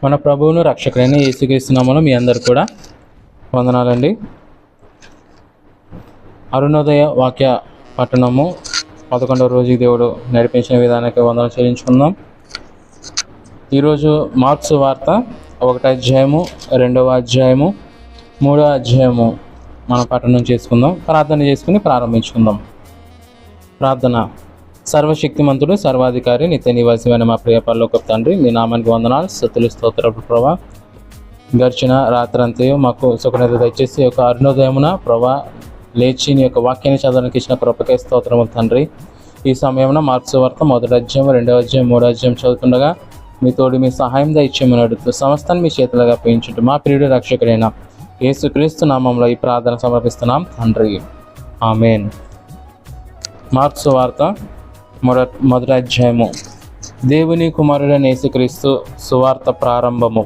మన ప్రభువును రక్షకుడైన యేసుక్రీస్తు నామములో మీ అందరు కూడా వందనాలండి. అరుణోదయ వాక్య పట్టణము 11వ రోజుకి దేవుడు నడిపించిన విధానానికి వందనాలు చెల్లించుకుందాం. ఈరోజు మార్క్స్ వార్త 1వ అధ్యాయము, 2వ అధ్యాయము, 3వ అధ్యాయము మనం పట్టణం చేసుకుందాం. ప్రార్థన చేసుకుని ప్రారంభించుకుందాం. ప్రార్థన. సర్వశక్తిమంతుడు, సర్వాధికారి, నిత్య నివాసమైన మా ప్రియ పరలోకపు తండ్రి, మీ నామానికి వందనాలు, స్తుతులు, స్తోత్రాలు ప్రభా. గడిచిన రాత్రంతా మాకు సుఖనిద్ర దయచేసి ఒక అరుణోదయమున ప్రభా లేచి నీ యొక్క వాక్యాన్ని చదవడానికి ఇచ్చిన కృపకే స్తోత్రము తండ్రి. ఈ సమయంలో మార్క్స్ వార్త 1వ అధ్యాయం, 2వ అధ్యాయం, 3వ అధ్యాయం చదువుతుండగా మీ తోడు మీ సహాయం దయచేయమని అడుగుతూ సమస్తాన్ని మీ చేతులుగా అప్పగించుంటూ మా ప్రియుడు రక్షకుడైన యేసుక్రీస్తు నామంలో ఈ ప్రార్థన సమర్పిస్తున్నాం తండ్రి. ఆమేన్. మార్క్స్ వార్త 1వ అధ్యాయము. దేవుని కుమారుడైన యేసుక్రీస్తు సువార్త ప్రారంభము.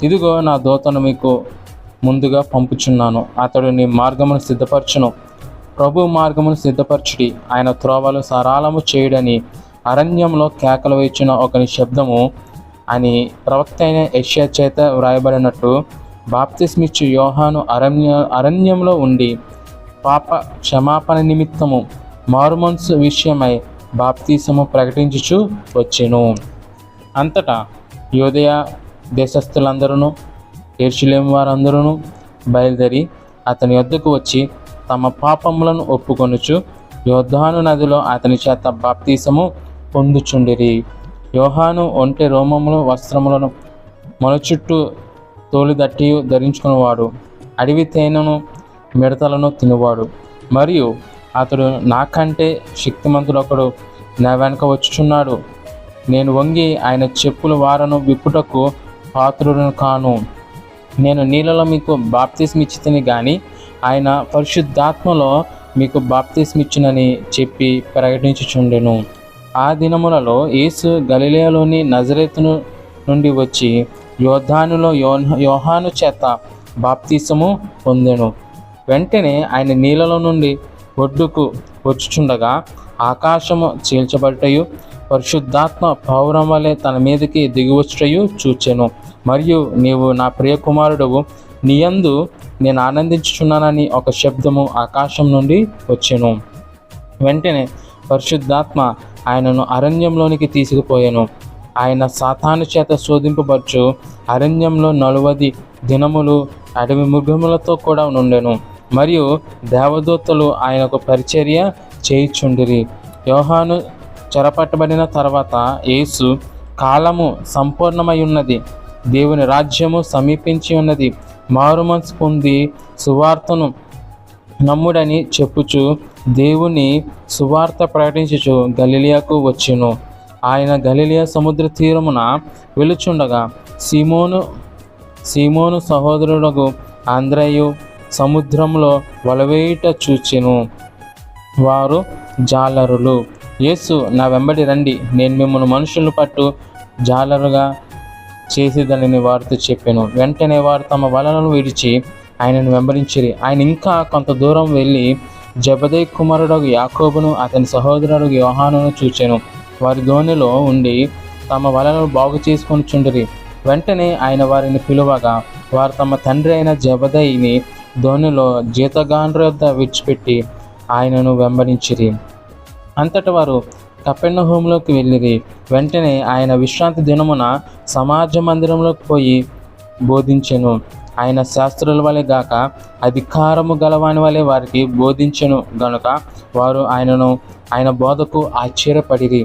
ఇదిగో నా దూతను మీకు ముందుగా పంపుచున్నాను, అతడు నీ మార్గమును సిద్ధపరచును. ప్రభు మార్గమును సిద్ధపరచుడి, ఆయన త్రోవలు సరళము చేయుడని అరణ్యంలో కేకలు వేచిన ఒకని శబ్దము అని ప్రవక్త అయిన యెషయా చేత వ్రాయబడినట్టు బాప్తిస్మిచ్చు యోహాను అరణ్యంలో ఉండి పాప క్షమాపణ నిమిత్తము మారుమనసు విషయమై బాప్తిసము ప్రకటించుచు వచ్చెను. అంతటా యూదయ దేశస్థులందరూ యెరూషలేము వారందరూ బయలుదేరి అతని యొద్దకు వచ్చి తమ పాపములను ఒప్పుకొనుచు యోర్దాను నదిలో అతని చేత బాప్తిసము పొందుచుండిరి. యోహాను ఒంటె రోమములు వస్త్రములను మొల చుట్టూ తోలుదట్టి ధరించుకునేవాడు, అడవి తేనెను మిడతలను తినేవాడు. మరియు అతడు నాకంటే శక్తిమంతుడు ఒకడు నా వెనక వచ్చుచున్నాడు, నేను వంగి ఆయన చెప్పుల వారను విప్పుటకు పాత్రుడను కాను. నేను నీళ్ళలో మీకు బాప్తిస్మిచ్చితిని గాని ఆయన పరిశుద్ధాత్మలో మీకు బాప్తిస్మిచ్చునని చెప్పి ప్రకటించుచుండెను. ఆ దినములలో యేసు గలిలయలోని నజరేతును నుండి వచ్చి యోర్దానులో యోహాను చేత బాప్తిసము పొందెను. వెంటనే ఆయన నీళ్ళలో నుండి ఒడ్డుకు వచ్చుచుండగా ఆకాశము చీల్చబడటయు పరిశుద్ధాత్మ పౌరం వలె తన మీదకి దిగివచ్చుటయు చూచెను. మరియు నీవు నా ప్రియ కుమారుడవు, నీయందు నేను ఆనందించుచున్నానని ఒక శబ్దము ఆకాశం నుండి వచ్చెను. వెంటనే పరిశుద్ధాత్మ ఆయనను అరణ్యంలోనికి తీసుకుపోయాను. ఆయన సాతాను చేత శోధింపబడుచు అరణ్యంలో 40 దినములు అడవి మృగములతో కూడా నుండెను. మరియు దేవదూతలు ఆయనకు పరిచర్య చేయుచుండిరి. యోహాను చెరపట్టబడిన తర్వాత యేసు కాలము సంపూర్ణమై ఉన్నది, దేవుని రాజ్యము సమీపించి ఉన్నది, మారుమనసు పొంది సువార్తను నమ్ముడని చెప్పుచు దేవుని సువార్త ప్రకటించుచు గలిలయకు వచ్చెను. ఆయన గలిలయ సముద్ర తీరమున వెలుచుండగా సీమోను సహోదరుడు అంద్రయు సముద్రంలో వలవేయుట చూచెను. వారు జాలరులు. యేసు, నా వెంబడి రండి, నేను మిమ్మల్ని మనుషులను పట్టు జాలరుగా చేసేదని వారితో చెప్పాను. వెంటనే వారు తమ వలలను విడిచి ఆయనను వెంబడించిరి. ఆయన ఇంకా కొంత దూరం వెళ్ళి జెబెదయి కుమారుడు యాకోబును అతని సహోదరుడు యోహానును చూచెను. వారి దోణిలో ఉండి తమ వలలను బాగు చేసుకొని చుండిరి. వెంటనే ఆయన వారిని పిలువగా వారు తమ తండ్రి అయిన జెబెదయిని దోణిలో జీతగాండ్రు వద్ద విడిచిపెట్టి ఆయనను వెంబడించిరి. అంతట వారు కపెర్నహూములోకి వెళ్ళిరి. వెంటనే ఆయన విశ్రాంతి దినమున సమాజ మందిరంలోకి పోయి బోధించెను. ఆయన శాస్త్రుల వలె గాక అధికారము గలవాని వలె వారికి బోధించెను గనుక వారు ఆయన బోధకు ఆశ్చర్యపడిరి.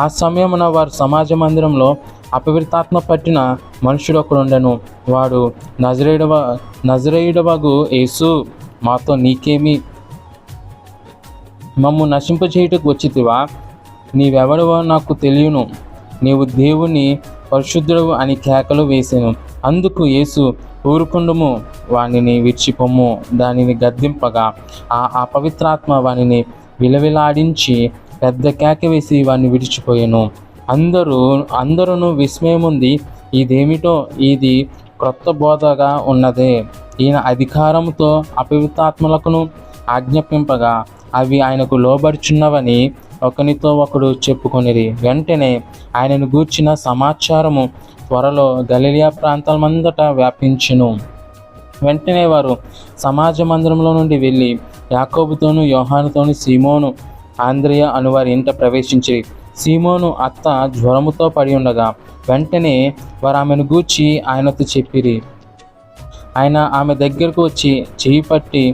ఆ సమయమున వారు సమాజ మందిరంలో అపవిత్రాత్మ పట్టిన మనుషుడు ఒకడుండెను. వాడు నజరేయుడవగు యేసు, మాతో నీకేమి, మమ్ము నశింపచేయుటకు వచ్చితివా? నీవెవడవో నాకు తెలియను, నీవు దేవుని పరిశుద్ధుడవు అని కేకలు వేసెను. అందుకు యేసు, ఊరుకుండుము, వానిని విడిచిపొమ్ము. దానిని గద్దింపగా ఆ అపవిత్రాత్మ వానిని విలవిలాడించి పెద్ద కేక వేసి వాడిని విడిచిపోయాను. అందరూ విస్మయముంది, ఇదేమిటో, ఇది క్రొత్త బోధగా ఉన్నదే. ఈయన అధికారంతో అపవిత్రాత్మలకును ఆజ్ఞాపింపగా అవి ఆయనకు లోబడుచున్నవని ఒకనితో ఒకడు చెప్పుకొనిరి. వెంటనే ఆయనను గూర్చిన సమాచారము త్వరలో గలిలియా ప్రాంతాలమంతటా వ్యాపించెను. వెంటనే వారు సమాజ మందిరంలో నుండి వెళ్ళి యాకోబుతోనూ యోహానుతోనూ సీమోను ఆంద్రియ అనువారి ఇంట ప్రవేశించిరి. సీమోను అత్త జ్వరముతో పడి ఉండగా వెంటనే వారు ఆమెను గూర్చి ఆయనతో చెప్పిరి. ఆయన ఆమె దగ్గరకు వచ్చి చెయ్యి పట్టి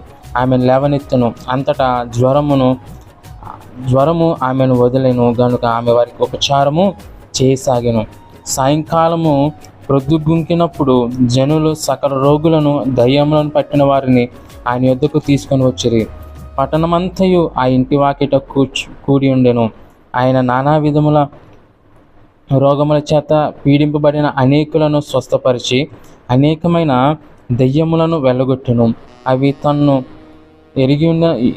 ఆమెను లేవనెత్తెను. అంతటా జ్వరము ఆమెను వదిలెను గనుక ఆమె వారికి ఉపచారము చేయసాగెను. సాయంకాలము ప్రొద్దుగుంకినప్పుడు జనులు సకల రోగులను దయ్యములను పట్టిన వారిని ఆయన యొద్దకు తీసుకొని వచ్చిరి. పట్టణమంతయు ఆ ఇంటి వాకిట కూడి ఉండెను. ఆయన నానా విధముల రోగముల చేత పీడింపబడిన అనేకులను స్వస్థపరిచి అనేకమైన దెయ్యములను వెళ్ళగొట్టెను. అవి తన్ను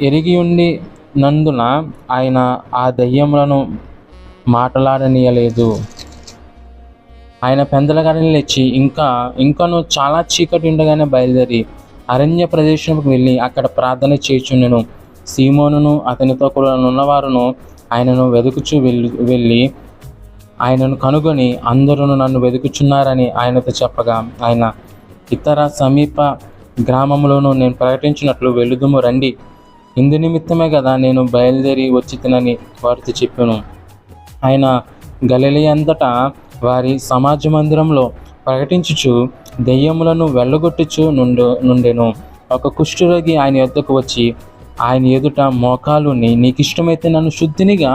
ఎరిగి ఉండి నందున ఆయన ఆ దెయ్యములను మాటలాడనీయలేదు. ఆయన పెందలగాడని లేచి ఇంకను చాలా చీకటి ఉండగానే బయలుదేరి అరణ్య ప్రదేశంకు వెళ్ళి అక్కడ ప్రార్థన చేయుచుండెను. సీమోనును అతనితో కూడా ఉన్నవారును ఆయనను వెతుకుచూ వెళ్ళి ఆయనను కనుగొని అందరూ నన్ను వెతుకుచున్నారని ఆయనతో చెప్పగా ఆయన ఇతర సమీప గ్రామంలోనూ నేను ప్రకటించినట్లు వెళుదుము రండి, ఇందు నిమిత్తమే కదా నేను బయలుదేరి వచ్చి తినని వారితో చెప్పాను. ఆయన గలిలయ అంతటా వారి సమాజ మందిరంలో ప్రకటించుచు దెయ్యములను వెళ్ళగొట్టుచు నుండెను. ఒక కుష్ఠరోగి ఆయన యొద్దకు వచ్చి ఆయన ఎదుట మోకాలుని, నీకు ఇష్టమైతే నన్ను శుద్ధినిగా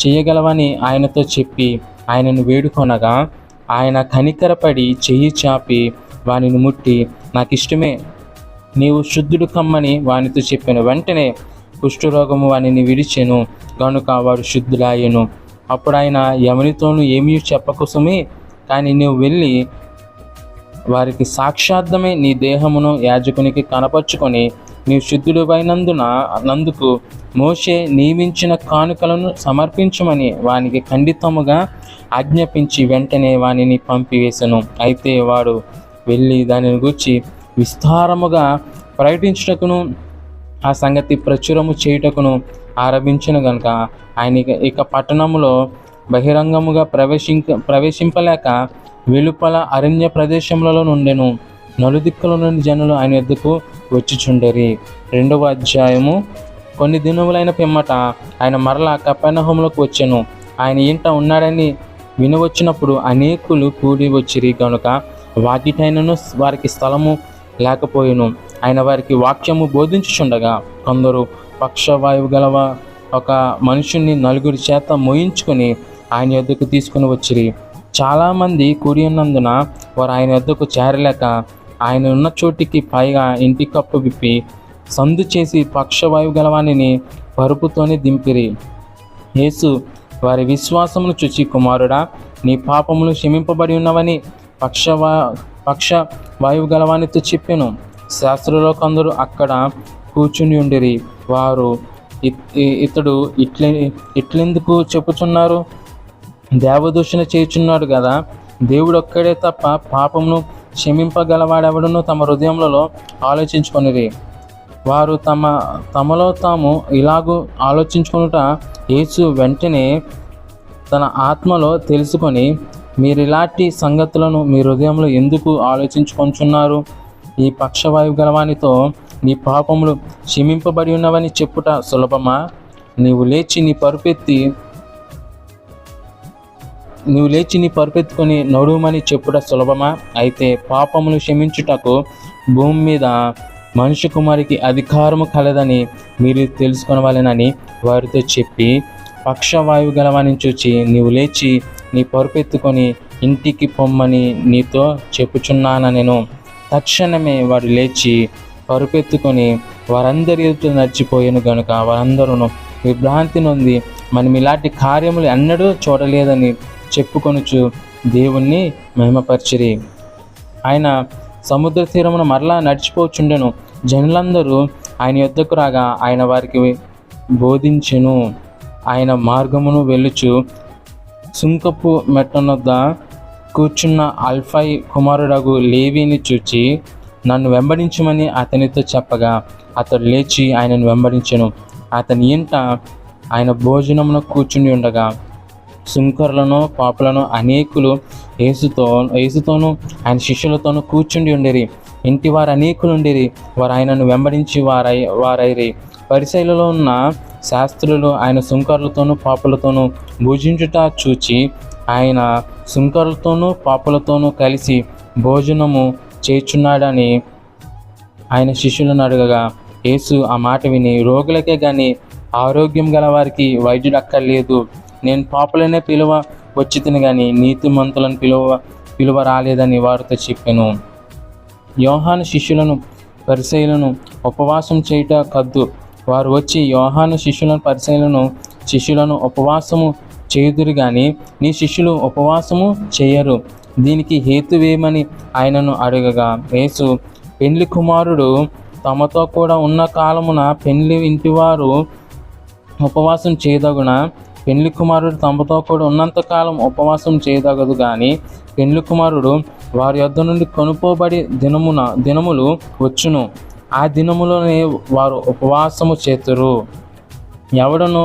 చేయగలవని ఆయనతో చెప్పి ఆయనను వేడుకొనగా ఆయన కనికరపడి చెయ్యి చాపి వానిని ముట్టి, నాకు ఇష్టమే, నీవు శుద్ధుడు కమ్మని వానితో చెప్పాను. వెంటనే కుష్ఠరోగము వానిని విడిచెను గనుక వాడు శుద్ధుడాయెను. అప్పుడు ఆయన ఎవరితోనూ ఏమీ చెప్పకోసమే, కానీ నీవు వెళ్ళి వారికి సాక్షార్థమై నీ దేహమును యాజకునికి కనపరుచుకొని నీవు శుద్ధుడైనందుకు మోషే నియమించిన కానుకలను సమర్పించమని వానికి ఖండితముగా ఆజ్ఞాపించి వెంటనే వానిని పంపివేశను. అయితే వాడు వెళ్ళి దానిని గూర్చి విస్తారముగా ప్రకటించుటకును ఆ సంగతి ప్రచురము చేయుటకును ఆరంభించను గనుక ఆయన ఇక పట్టణములో బహిరంగముగా ప్రవేశింపలేక వెలుపల అరణ్య ప్రదేశములలో నుండెను. నలుదిక్కుల నుండి జనులు ఆయన యొద్దకు వచ్చిచుండెరి. 2వ అధ్యాయము. కొన్ని దినములైన పిమ్మట ఆయన మరలా కపెర్నహూములోకి వచ్చెను. ఆయన ఇంట ఉన్నాడని వినవచ్చినప్పుడు అనేకులు కూడి వచ్చిరి గనుక వాకిటైనను వారికి స్థలము లేకపోయెను. ఆయన వారికి వాక్యము బోధించుచుండగా కొందరు పక్షవాయువు గలవ ఒక మనుషుణ్ణి 4 చేత మోయించుకొని ఆయన యొద్దకు తీసుకుని వచ్చిరి. చాలామంది కూడి ఉన్నందున వారు ఆయన యొద్దకు చేరలేక ఆయన ఉన్న చోటికి పైగా ఇంటి కప్పు విప్పి సందు చేసి పక్షవాయువు గలవానిని పరుపుతోనే దింపిరి. యేసు వారి విశ్వాసమును చూచి, కుమారుడా, నీ పాపములు క్షమింపబడి ఉన్నవని పక్షవాయువు గలవానితో చెప్పెను. శాస్త్రులో కొందరు అక్కడ కూర్చుని ఉండిరి. వారు ఇతడు ఇట్లెందుకు చెప్పుచున్నారు, దేవదూషణ చేయుచున్నాడు కదా, దేవుడు ఒక్కడే తప్ప పాపమును క్షమింపగలవాడెవడును తమ హృదయములలో ఆలోచించుకొనిరి. వారు తమలో తాము ఇలాగూ ఆలోచించుకొనుట యేసు వెంటనే తన ఆత్మలో తెలుసుకొని, మీరిలాంటి సంగతులను మీ హృదయంలో ఎందుకు ఆలోచించుకొంచున్నారు? ఈ పక్షవాయువు గలవానితో నీ పాపములు క్షమింపబడి ఉన్నవని చెప్పుట సులభమా? నీవు లేచి నీ పరుపెత్తుకొని నడుమని చెప్పుట సులభమా? అయితే పాపములు క్షమించుటకు భూమి మీద మనుష్య కుమారికి అధికారము కలదని మీరు తెలుసుకొనవలెనని వారితో చెప్పి, పక్షవాయువు గలవాని చూచి, నీవు లేచి నీ పరుపెత్తుకొని ఇంటికి పొమ్మని నీతో చెప్పుచున్నానెను. తక్షణమే వాడు లేచి పరుపెత్తుకొని వారందరి ఎదుట నడిచిపోయాను గనుక వారందరూ విభ్రాంతి నొంది మనం ఇలాంటి కార్యములు ఎన్నడూ చూడలేదని చెప్పుకొనుచు దేవుణ్ణి మహిమపరిచిరి. ఆయన సముద్ర తీరమున మరలా నడిచిపోచుండెను. జనులందరూ ఆయన యొద్దకు రాగా ఆయన వారికి బోధించెను. ఆయన మార్గమును వెళ్ళుచు సుంకపు మెట్టనొద్ద కూర్చున్న అల్ఫై కుమారుడగు లేవీని చూచి, నన్ను వెంబడించమని అతనితో చెప్పగా అతడు లేచి ఆయనను వెంబడించెను. అతని ఇంట ఆయన భోజనమున కూర్చుని ఉండగా సుంకరులను పాపులను అనేకులు యేసుతోనూ ఆయన శిష్యులతోనూ కూర్చుండి ఉండిరి. ఇంటి వారు అనేకులు ఉండిరి. వారు ఆయనను వెంబడించి వారైరి. పరిసయ్యులలో ఉన్న శాస్త్రులు ఆయన సుంకరులతోనూ పాపులతోనూ భుజించుట చూచి ఆయన సుంకరులతోనూ పాపులతోనూ కలిసి భోజనము చేయుచున్నాడని ఆయన శిష్యులను అడగగా, యేసు ఆ మాట విని, రోగులకే గాని ఆరోగ్యం గల వారికి వైద్యుడు అక్కర్లేదు. నేను పాపులనే పిలువ వచ్చి తిని గాని నీతిమంతులను పిలువ రాలేదని వారితో చెప్పెను. యోహాను శిష్యులను పరిసయ్యులను ఉపవాసం చేయుట కద్దు. వారు వచ్చి యోహాను శిష్యులను ఉపవాసము చేయుదురు గాని నీ శిష్యులు ఉపవాసము చేయరు. దీనికి హేతువేమని ఆయనను అడగగా, యేసు, పెండ్లి కుమారుడు తమతో కూడా ఉన్న కాలమున పెండ్లి ఇంటివారు ఉపవాసం చేయదగున? పెండ్లి కుమారుడు తమతో కూడా ఉన్నంతకాలం ఉపవాసం చేయదగదు కానీ పెండ్లి కుమారుడు వారి యొద్ద నుండి కొనుపోబడి దినములు వచ్చును. ఆ దినములోనే వారు ఉపవాసము చేతురు. ఎవడను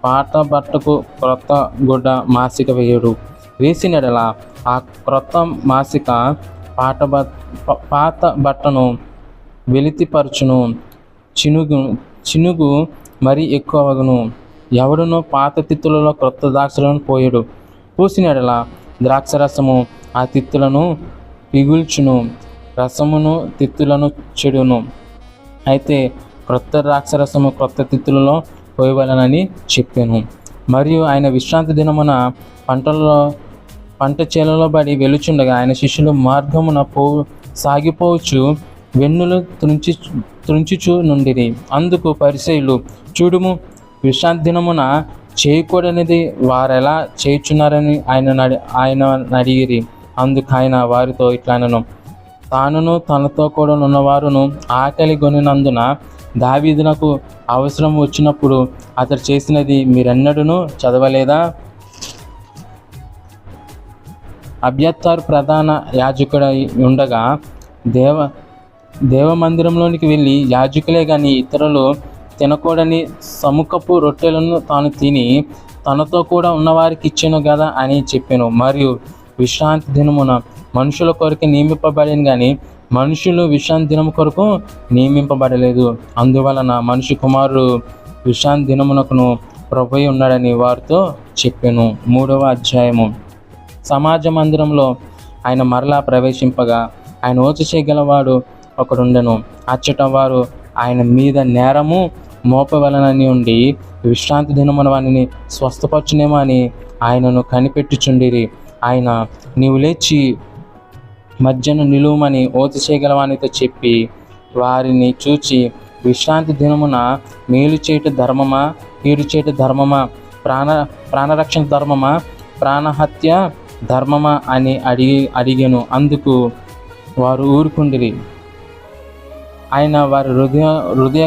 పాత బట్టకు క్రొత్త గుడ్డ మాసిక వేయడు. వేసినడల ఆ క్రొత్త మాసిక పాత బట్టను వెలితిపరచును, చినుగు మరి ఎక్కువగును. ఎవడునో పాత తిత్తులలో క్రొత్త ద్రాక్షలను పోయడు. పూసినడల ద్రాక్షరసము ఆ తిత్తులను పిగుల్చును, రసమును తిత్తులను చెడును. అయితే క్రొత్త ద్రాక్షరసము క్రొత్త తిత్తులలో పోయవలనని చెప్పాను. మరియు ఆయన విశ్రాంతి దినమున పంట చేలలో బడి వెలుచుండగా ఆయన శిష్యులు మార్గమున సాగిపోవచ్చు వెన్నులు త్రుంచుచు నుండిరి. అందుకు పరిసయ్యులు, చూడుము, విశ్రాంతి దినమున చేయకూడనిది వారెలా చేయుచున్నారని ఆయన అడిగిరి. అందుకు ఆయన వారితో ఇట్లనెను, తానును తనతో కూడా ఉన్నవారును ఆకలి గొనినందున దావీదునకు అవసరం వచ్చినప్పుడు అతడు చేసినది మీరెన్నడూనూ చదవలేదా? అబ్యాతారు ప్రధాన యాజకుడై ఉండగా దేవమందిరంలోనికి వెళ్ళి యాజకులే గాని ఇతరులు తినకూడని సముఖపు రొట్టెలను తాను తిని తనతో కూడా ఉన్నవారికి ఇచ్చెను కదా అని చెప్పాను. మరియు విశ్రాంతి దినమున మనుషుల కొరకు నియమింపబడిన కానీ మనుషులు విశ్రాంతి దినము కొరకు నియమింపబడలేదు. అందువలన మనిషి కుమారుడు విశ్రాంతి దినమునకును ప్రభువై ఉన్నాడని వారితో చెప్పాను. 3వ అధ్యాయము. సమాజ మందిరంలో ఆయన మరలా ప్రవేశింపగా ఆయన ఓచ చేయగలవాడు ఒకడుండెను. అచ్చట వారు ఆయన మీద నేరము మోపవలనని ఉండి విశ్రాంతి దినమున వానిని స్వస్థపరచునేమో అని ఆయనను కనిపెట్టుచుండిరి. ఆయన, నీవు లేచి మధ్యను నిలువమని ఓచ చేయగలవానితో చెప్పి వారిని చూచి, విశ్రాంతి దినమున మేలు చేయుట ధర్మమా, కీడు చేయుట ధర్మమా, ప్రాణరక్షణ ధర్మమా, ప్రాణహత్య ధర్మమా అని అడిగాను. అందుకు వారు ఊరుకుండిరి. ఆయన వారి హృదయ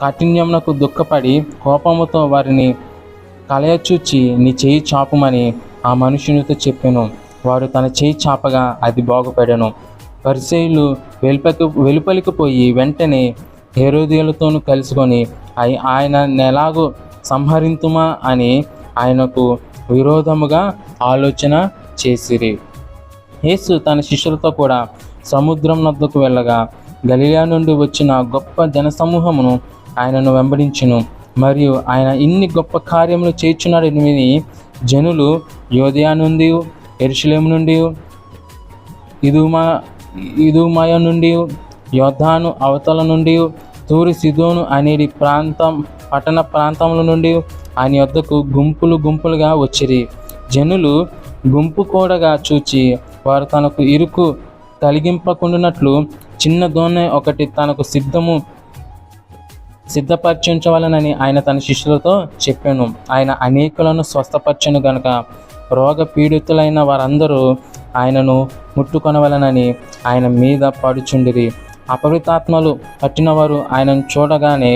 కాఠిన్యమునకు దుఃఖపడి కోపముతో వారిని కలయచూచి, నీ చేయి చాపుమని ఆ మనుషునితో చెప్పాను. వాడు తన చేయి చాపగా అది బాగుపడెను. పరిసయ్యులు వెలుపలికి పోయి వెంటనే హేరోదియలతోనూ కలుసుకొని ఆయన నెలాగూ సంహరింతుమా అని ఆయనకు విరోధముగా ఆలోచన చేసిరి. యేసు తన శిష్యులతో కూడా సముద్రం నద్దకు వెళ్ళగా గలిలయ నుండి వచ్చిన గొప్ప జనసమూహమును ఆయనను వెంబడించును. మరియు ఆయన ఇన్ని గొప్ప కార్యములు చేయుచున్నాడని విని జనులు యోదయ నుండి, యెరూషలేము నుండి, ఇదుమాయ నుండి, యోర్దాను అవతల నుండి, తూరు సీదోను అనేది పట్టణ ప్రాంతముల నుండి ఆయన యొద్దకు గుంపులుగా వచ్చిరి. జనులు గుంపు కూడగా చూచి వారు తనకు ఇరుకు కలిగింపకుండానట్లు చిన్న దోణె ఒకటి తనకు సిద్ధపరచుంచవలనని ఆయన తన శిష్యులతో చెప్పాను. ఆయన అనేకులను స్వస్థపరచును గనుక రోగ పీడితులైన వారందరూ ఆయనను ముట్టుకొనవలనని ఆయన మీద పడుచుండిరి. అపవిత్రాత్మలు పట్టినవారు ఆయనను చూడగానే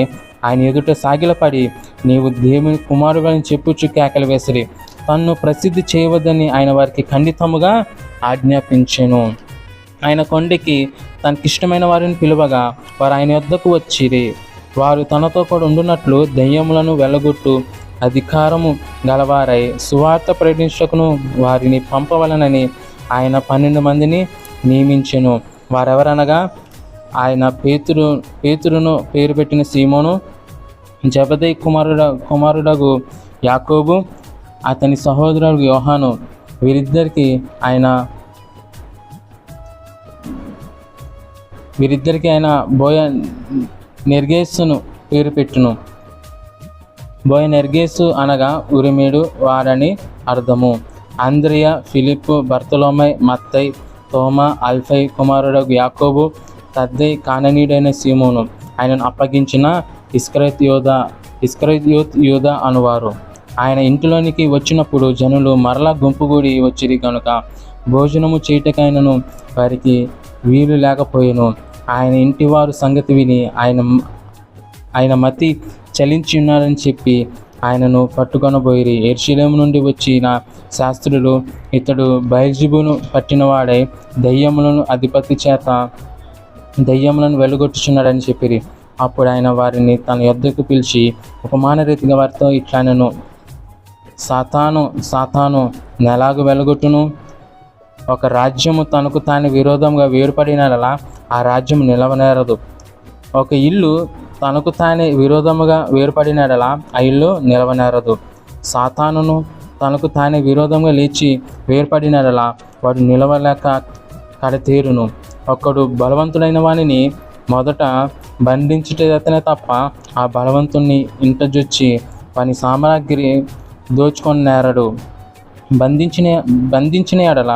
ఆయన ఎదుట సాగిలపడి, నీవు దేవుని కుమారుడని చెప్పుచు కేకలు వేసిరి. తన్ను ప్రసిద్ధి చేయవద్దని ఆయన వారికి ఖండితముగా ఆజ్ఞాపించెను. ఆయన కొండకి తనకిష్టమైన వారిని పిలువగా వారు ఆయన యొద్దకు వచ్చిరి. వారు తనతో కూడా ఉండునట్లు దెయ్యములను వెళ్ళగొట్టు అధికారము గలవారై సువార్త ప్రకటించుటకును వారిని పంపవలనని ఆయన 12 మందిని నియమించెను. వారెవరనగా ఆయన పేతురును పేరు పెట్టిన సీమోను, జెబెదయి కుమారుడగు యాకోబు, అతని సహోదరుడు యోహాను. వీరిద్దరికి ఆయన బోయనెర్గేసును పేరు పెట్టును. బోయనెర్గేసు అనగా ఉరిమేడు వారని అర్థము. అంద్రియ, ఫిలిప్పు, బర్తలోమై, మత్తయి, తోమా, అల్ఫై కుమారుడగు యాకోబు, తద్దై, కాననీయుడైన సీమోను, ఆయనను అప్పగించిన ఇస్కరియోతు యూదా అనువారు. ఆయన ఇంటిలోనికి వచ్చినప్పుడు జనులు మరలా గుంపుగూడి వచ్చిరి కనుక భోజనము చేయుటకైనను వారికి వీలు లేకపోయెను. ఆయన ఇంటివారు సంగతి విని ఆయన మతి చలించి ఉన్నారని చెప్పి ఆయనను పట్టుకొనబోయిరి. యెరూషలేము నుండి వచ్చిన శాస్త్రులు, ఇతడు బయల్జెబూలును పట్టినవాడై దయ్యములను అధిపతి చేత దయ్యములను వెళ్ళగొట్టుచున్నాడని చెప్పిరి. అప్పుడు ఆయన వారిని తన యొద్దకు పిలిచి ఉపమాన రీతిగా వారితో ఇట్లనెను, సాతాను నెలాగు వెళ్ళగొట్టును? ఒక రాజ్యము తనకు తాను విరోధంగా వేరుపడినలా ఆ రాజ్యం నిలవనేరదు. ఒక ఇల్లు తనకు తానే విరోధముగా వేరుపడినలా ఆ ఇల్లు నిలవనేరదు. సాతానును తనకు తానే విరోధంగా లేచి వేరుపడినలా వాడు నిలవలేక కడతేరును. ఒకడు బలవంతుడైన వానిని మొదట బంధించుటతనే తప్ప ఆ బలవంతుణ్ణి ఇంటజొచ్చి వాని సామాగ్రి దోచుకొని నేరడు. బంధించిన ఎడల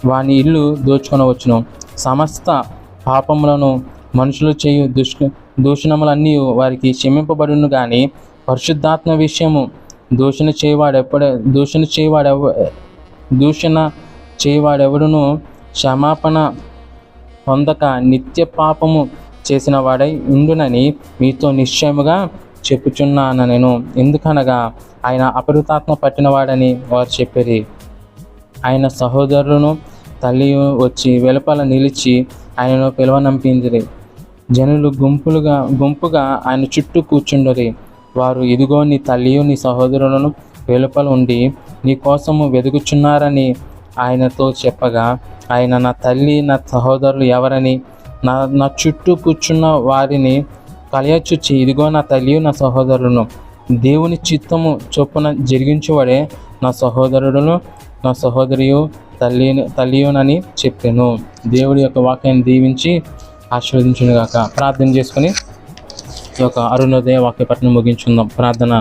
వాని ఇల్లు దోచుకొనవచ్చును. సమస్త పాపములను మనుషులు చేయు దూషణములన్నీ వారికి క్షమింపబడును, కానీ పరిశుద్ధాత్మ విషయము దూషణ చేయవాడెవడును క్షమాపణ పొందక నిత్య పాపము చేసిన వాడై ఉండునని మీతో నిశ్చయముగా చెప్పుచున్నాను నేను. ఎందుకనగా ఆయన అపరితాత్మ పట్టినవాడని వారు చెప్పిరి. ఆయన సహోదరులను తల్లి వచ్చి వెలుపల నిలిచి ఆయనను పిలువనంపిందిరి. జనులు గుంపుగా ఆయన చుట్టూ కూర్చుండరి. వారు, ఇదిగో నీ తల్లియు నీ సహోదరులను వెలుపల ఉండి నీ కోసము వెదుకుచున్నారని ఆయనతో చెప్పగా, ఆయన, నా తల్లి నా సహోదరులు ఎవరని నా చుట్టూ కూర్చున్న వారిని కలయచుచ్చి, ఇదిగో నా తల్లియు నా సహోదరులను, దేవుని చిత్తము చొప్పున జరిగించువాడే నా సహోదరుడును నా సహోదరియు తల్లియునని చెప్పాను. దేవుడి యొక్క వాక్యాన్ని దీవించి ఆశీర్వదించునుగాక. ప్రార్థన చేసుకుని ఈ యొక్క అరుణోదయ వాక్యపట్నం ముగించుకుందాం. ప్రార్థన.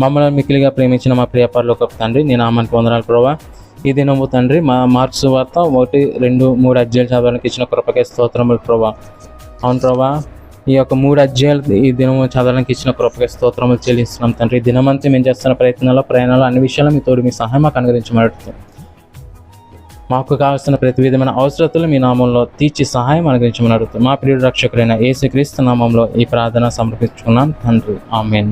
మమ్మల్ని మిక్కిలిగా ప్రేమించిన మా ప్రియ పరలోకపు తండ్రి, నీ నామానికి వందనాలు ప్రభువా. ఈ దినము తండ్రి మా మార్క్స్ సువార్త 1, 2, 3 అధ్యాయాలు చదవడానికి ఇచ్చిన కృపకే స్తోత్రములు ప్రభా. అవును ప్రభా, ఈ యొక్క 3 అధ్యాయాలు ఈ దినము చదవడానికి ఇచ్చిన కృపకే స్తోత్రములు చెల్లిస్తున్నాం తండ్రి. దినమంతా మేము చేస్తున్న ప్రయాణాలు అన్ని విషయాలు మీ తోడు మీ సహాయం మాకు అనుగ్రహించమడుతుంది. మాకు కావాల్సిన ప్రతి విధమైన అవసరతలు మీ నామంలో తీర్చి సహాయం అనుగ్రహించమని అడుగుతాం. మా ప్రియుడు రక్షకుడైన యేసుక్రీస్తు నామంలో ఈ ప్రార్థన సమర్పించుకున్నాం తండ్రి, ఆమేన్.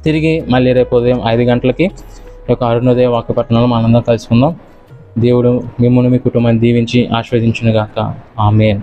తిరిగి మళ్ళీ రేపు ఉదయం 5 గంటలకి ఈ యొక్క అరుణోదయ వాక్యపట్నంలో మనందరం కలుసుకుందాం. దేవుడు మిమ్మల్ని మీ కుటుంబాన్ని దీవించి ఆశీర్వదించునుగాక. ఆమేన్.